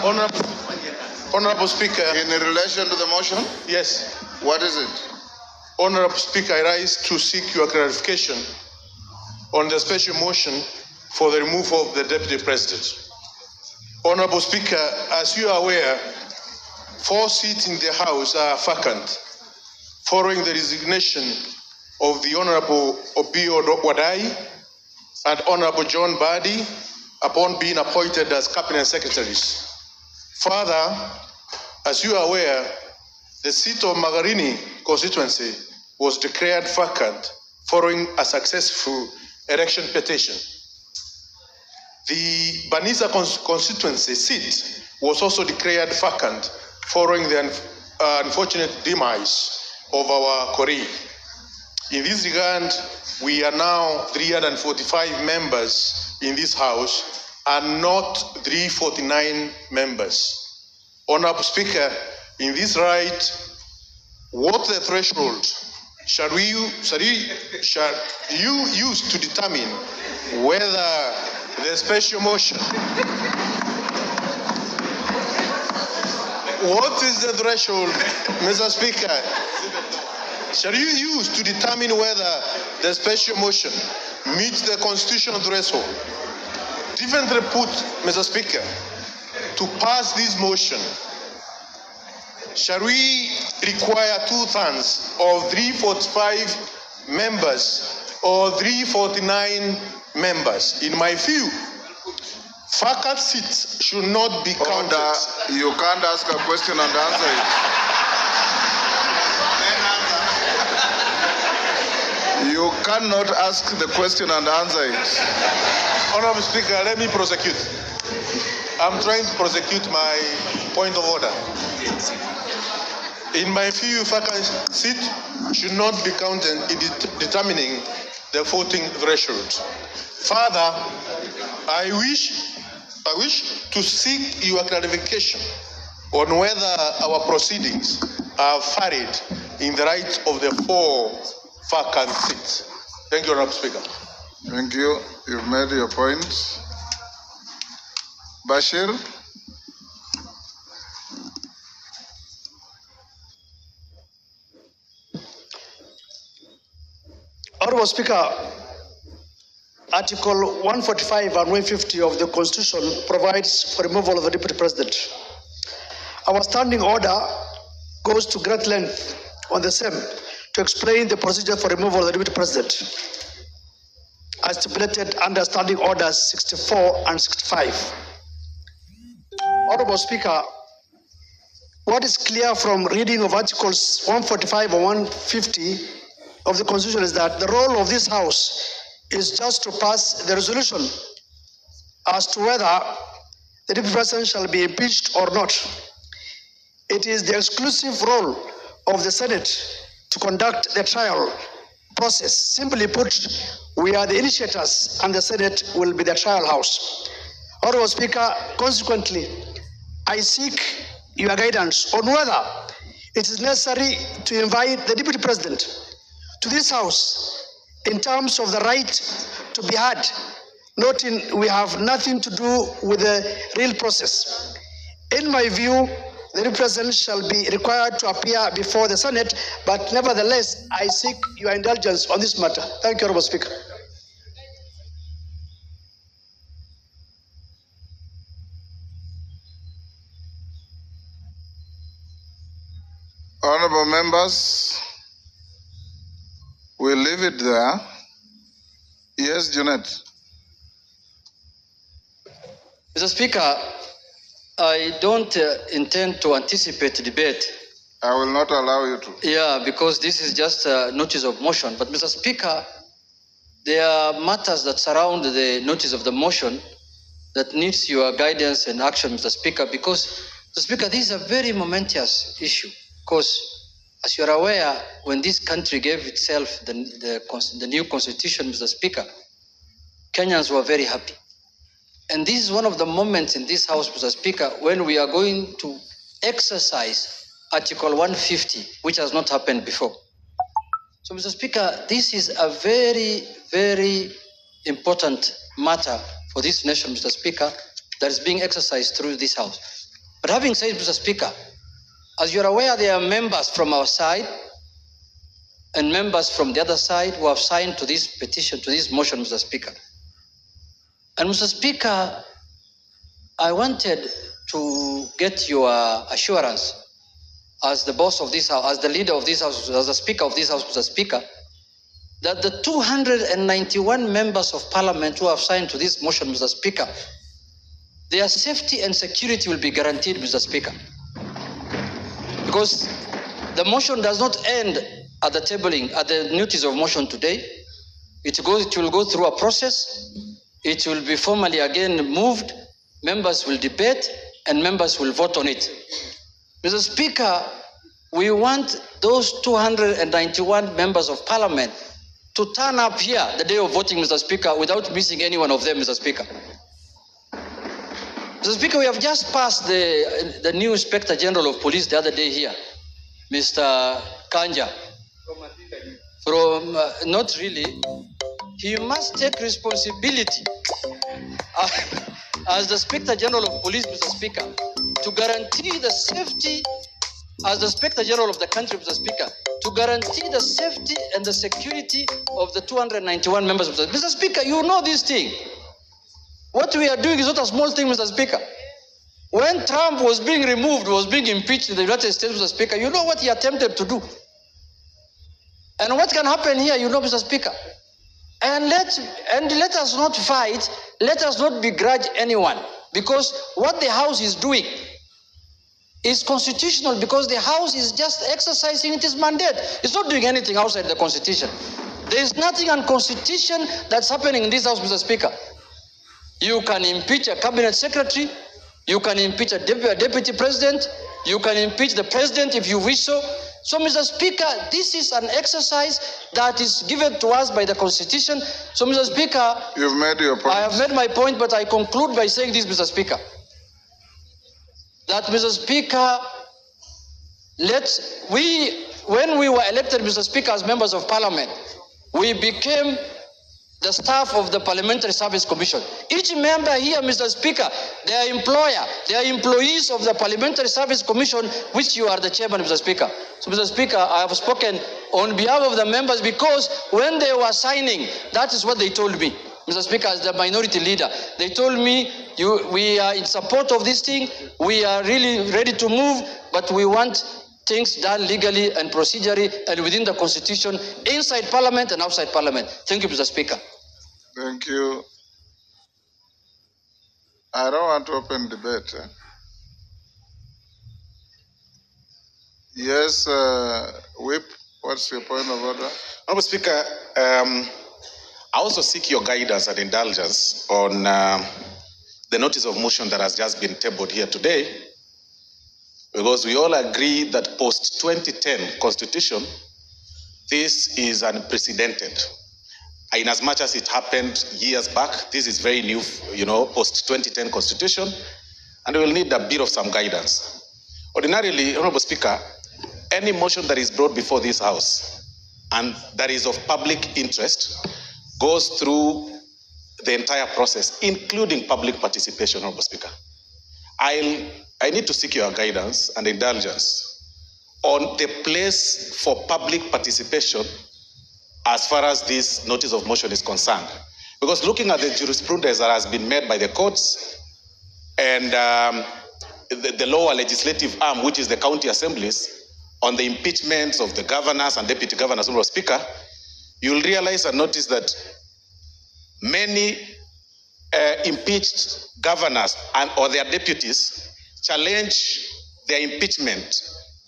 Honorable Speaker. In relation to the motion? Yes. What is it? Honorable Speaker, I rise to seek your clarification on the special motion for the removal of the Deputy President. Honorable Speaker, as you are aware, 4 seats in the House are vacant following the resignation of the Honorable Obio Wadai and Honorable John Badi upon being appointed as Cabinet Secretaries. Further, as you are aware, the seat of Magarini constituency was declared vacant following a successful election petition. The Banisa constituency seat was also declared vacant following the unfortunate demise of our colleague. In this regard, we are now 345 members in this House and not 349 members. Honorable Speaker, in this right, what the threshold shall you use to determine whether the special motion, what is the threshold, Mr. Speaker, shall you use to determine whether the special motion meets the constitutional threshold? Differently put, Mr. Speaker, to pass this motion, shall we require 2/3 of 345 members or 349 members? In my view, vacant seats should not be counted. You can't ask a question and answer it. You cannot ask the question and answer it. Honorable Speaker, let me prosecute. I'm trying to prosecute my point of order. In my view, vacant seat should not be counted in determining the voting threshold. Further, I wish to seek your clarification on whether our proceedings are varied in the right of the 4 vacant seats. Thank you, Honorable Speaker. Thank you. You've made your point. Bashir. Honorable Speaker, Article 145 and 150 of the Constitution provides for removal of the Deputy President. Our standing order goes to great length on the same to explain the procedure for removal of the Deputy President, as stipulated under Standing Orders 64 and 65. Honorable Speaker, what is clear from reading of Articles 145 and 150 of the Constitution is that the role of this House is just to pass the resolution as to whether the Deputy President shall be impeached or not. It is the exclusive role of the Senate to conduct the trial process. Simply put, we are the initiators and the Senate will be the trial house. Honorable Speaker, consequently, I seek your guidance on whether it is necessary to invite the Deputy President to this House in terms of the right to be heard, noting we have nothing to do with the real process. In my view, the Deputy President shall be required to appear before the Senate, but nevertheless, I seek your indulgence on this matter. Thank you, Honorable Speaker. Honorable members, we'll leave it there. Yes, Junet. Mr. Speaker, I don't intend to anticipate debate. I will not allow you to. Yeah, because this is just a notice of motion. But Mr. Speaker, there are matters that surround the notice of the motion that needs your guidance and action, Mr. Speaker, because, Mr. Speaker, this is a very momentous issue. Because, as you're aware, when this country gave itself the new constitution, Mr. Speaker, Kenyans were very happy. And this is one of the moments in this House, Mr. Speaker, when we are going to exercise Article 150, which has not happened before. So, Mr. Speaker, this is a very, very important matter for this nation, Mr. Speaker, that is being exercised through this House. But having said, Mr. Speaker, as you're aware, there are members from our side and members from the other side who have signed to this petition, to this motion, Mr. Speaker. And Mr. Speaker, I wanted to get your assurance as the boss of this house, as the leader of this house, as the speaker of this house, Mr. Speaker, that the 291 members of parliament who have signed to this motion, Mr. Speaker, their safety and security will be guaranteed, Mr. Speaker. Because the motion does not end at the tabling, at the notice of motion today. It will go through a process. It will be formally again moved. Members will debate and members will vote on it. Mr. Speaker, we want those 291 members of parliament to turn up here the day of voting, Mr. Speaker, without missing any one of them, Mr. Speaker. Mr. Speaker, we have just passed the new Inspector General of Police the other day here, Mr. Kanja. Not really. He must take responsibility as the Inspector General of Police, Mr. Speaker, to guarantee the safety, as the Inspector General of the country, Mr. Speaker, to guarantee the safety and the security of the 291 members. Mr. Speaker, you know this thing. What we are doing is not a small thing, Mr. Speaker. When Trump was being removed, was being impeached in the United States, Mr. Speaker, you know what he attempted to do. And what can happen here, you know, Mr. Speaker. And let us not fight, let us not begrudge anyone, because what the House is doing is constitutional, because the House is just exercising its mandate. It's not doing anything outside the Constitution. There is nothing unconstitutional that's happening in this House, Mr. Speaker. You can impeach a cabinet secretary, you can impeach a deputy president, you can impeach the president if you wish so. So, Mr. Speaker, this is an exercise that is given to us by the Constitution. So, Mr. Speaker, you've made your point. I have made my point, but I conclude by saying this, Mr. Speaker. That, Mr. Speaker, when we were elected, Mr. Speaker, as members of Parliament, we became the staff of the Parliamentary Service Commission. Each member here, Mr. Speaker, their employer, they are employees of the Parliamentary Service Commission, which you are the chairman, Mr. Speaker. So, Mr. Speaker, I have spoken on behalf of the members because when they were signing, that is what they told me. Mr. Speaker, as the minority leader, they told me, we are in support of this thing, we are really ready to move, but we want things done legally and procedurally and within the Constitution, inside Parliament and outside Parliament. Thank you, Mr. Speaker. Thank you. I don't want to open debate. Yes, Whip, what's your point of order? Honorable Speaker, I also seek your guidance and indulgence on the notice of motion that has just been tabled here today, because we all agree that post-2010 Constitution, this is unprecedented. In as much as it happened years back, this is very new, post-2010 Constitution, and we will need a bit of some guidance. Ordinarily, Honorable Speaker, any motion that is brought before this House and that is of public interest goes through the entire process, including public participation, Honorable Speaker. I need to seek your guidance and indulgence on the place for public participation as far as this notice of motion is concerned. Because looking at the jurisprudence that has been made by the courts and the lower legislative arm, which is the county assemblies, on the impeachments of the governors and deputy governors, Honorable Speaker, you'll realize and notice that many impeached governors or their deputies challenge their impeachment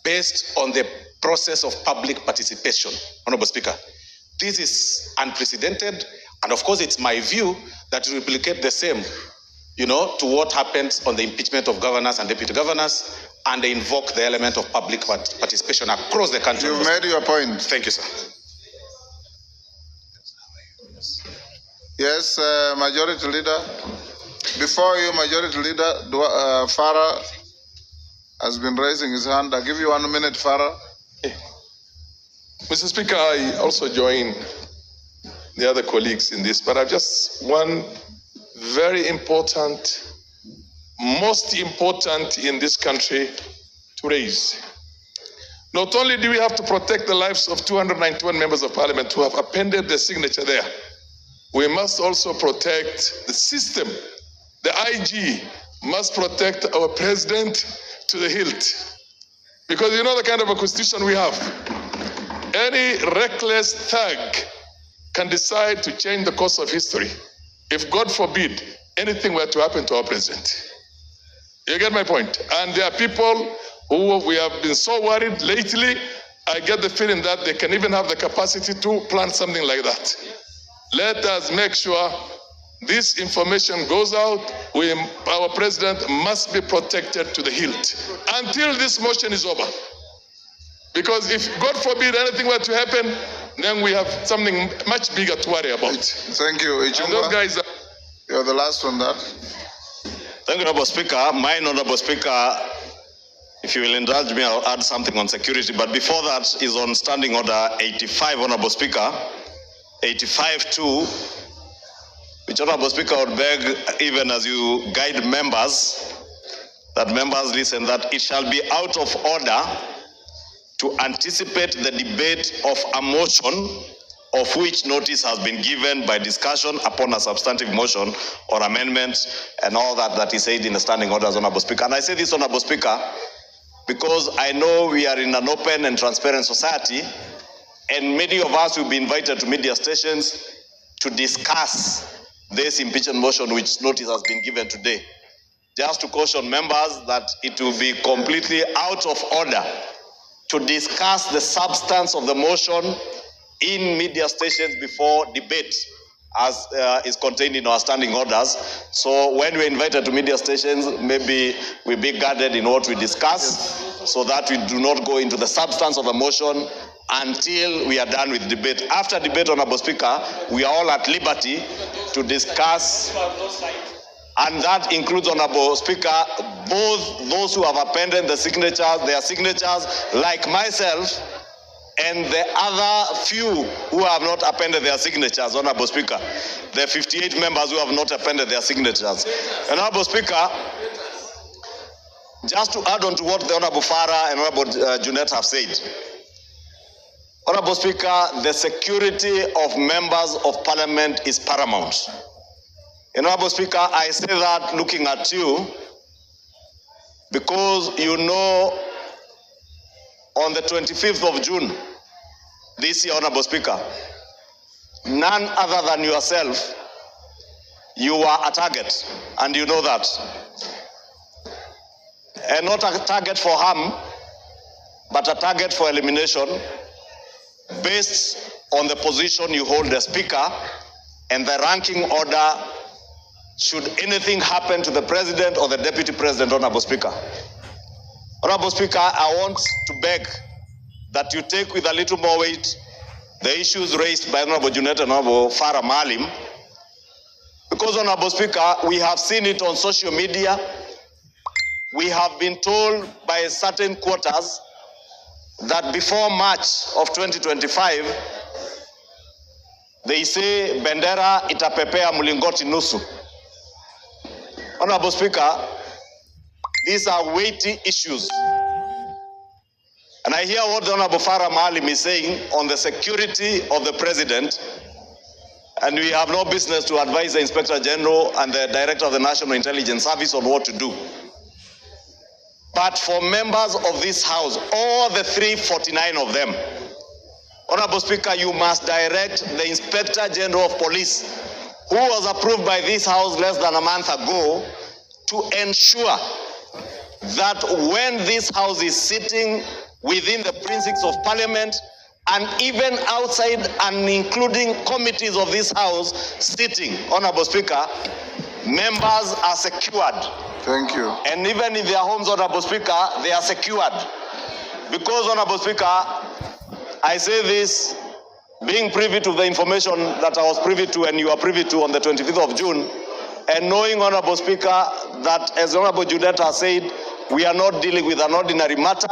based on the process of public participation, Honorable Speaker. This is unprecedented, and of course it's my view that to replicate the same, to what happens on the impeachment of governors and deputy governors, and they invoke the element of public participation across the country. You've made your point. Thank you, sir. Yes, Majority Leader. Before you, Majority Leader, Farah has been raising his hand. I'll give you 1 minute, Farah. Mr. Speaker, I also join the other colleagues in this, but I've just one very important most important in this country to raise. Not only do we have to protect the lives of 291 members of parliament who have appended their signature there, we must also protect the system. The IG must protect our president to the hilt. Because you know the kind of a constitution we have. Any reckless thug can decide to change the course of history if, God forbid, anything were to happen to our president. You get my point? And there are people who we have been so worried lately. I get the feeling that they can even have the capacity to plan something like that. Let us make sure this information goes out. Our president must be protected to the hilt until this motion is over. Because if, God forbid, anything were to happen, then we have something much bigger to worry about. Thank you, Ichungwa. And those guys You're the last one there. Thank you, Honorable Speaker. My Honorable Speaker, if you will indulge me, I'll add something on security. But before that is on Standing Order 85, Honorable Speaker. 85-2, which Honorable Speaker would beg, even as you guide members, that members listen, that it shall be out of order to anticipate the debate of a motion of which notice has been given by discussion upon a substantive motion or amendment, and all that is said in the standing orders, Honorable Speaker. And I say this, Honorable Speaker, because I know we are in an open and transparent society, and many of us will be invited to media stations to discuss this impeachment motion which notice has been given today. Just to caution members that it will be completely out of order to discuss the substance of the motion in media stations before debate, as is contained in our standing orders. So when we're invited to media stations, maybe we be guarded in what we discuss, so that we do not go into the substance of the motion until we are done with debate. After debate, Honorable Speaker, we are all at liberty to discuss, and that includes, Honorable Speaker, both those who have appended their signatures, like myself, and the other few who have not appended their signatures, Honorable Speaker. There are 58 members who have not appended their signatures. And Honorable Speaker, just to add on to what the Honorable Farah and Honorable Junet have said, Honorable Speaker, the security of members of Parliament is paramount. And Honorable Speaker, I say that looking at you, because you know on the 25th of June this year, Honorable Speaker, none other than yourself, you were a target, and you know that. And not a target for harm, but a target for elimination, based on the position you hold as Speaker and the ranking order should anything happen to the President or the Deputy President, Honorable Speaker. Honorable Speaker, I want to beg that you take with a little more weight the issues raised by Honorable Junet and Honorable Farah Maalim, because, Honorable Speaker, we have seen it on social media. We have been told by certain quarters that before March of 2025, they say bendera itapepea mlingoti nusu. Honorable Speaker, these are weighty issues. And I hear what the Honorable Farah Maalim is saying on the security of the President, and we have no business to advise the Inspector General and the Director of the National Intelligence Service on what to do. But for members of this House, all the 349 of them, Honorable Speaker, you must direct the Inspector General of Police, who was approved by this House less than a month ago, to ensure that when this House is sitting within the precincts of Parliament, and even outside and including committees of this House sitting, Honorable Speaker, members are secured. Thank you. And even in their homes, Honorable Speaker, they are secured. Because, Honorable Speaker, I say this, being privy to the information that I was privy to and you are privy to on the 25th of June, and knowing, Honorable Speaker, that as Honorable Judet has said, we are not dealing with an ordinary matter.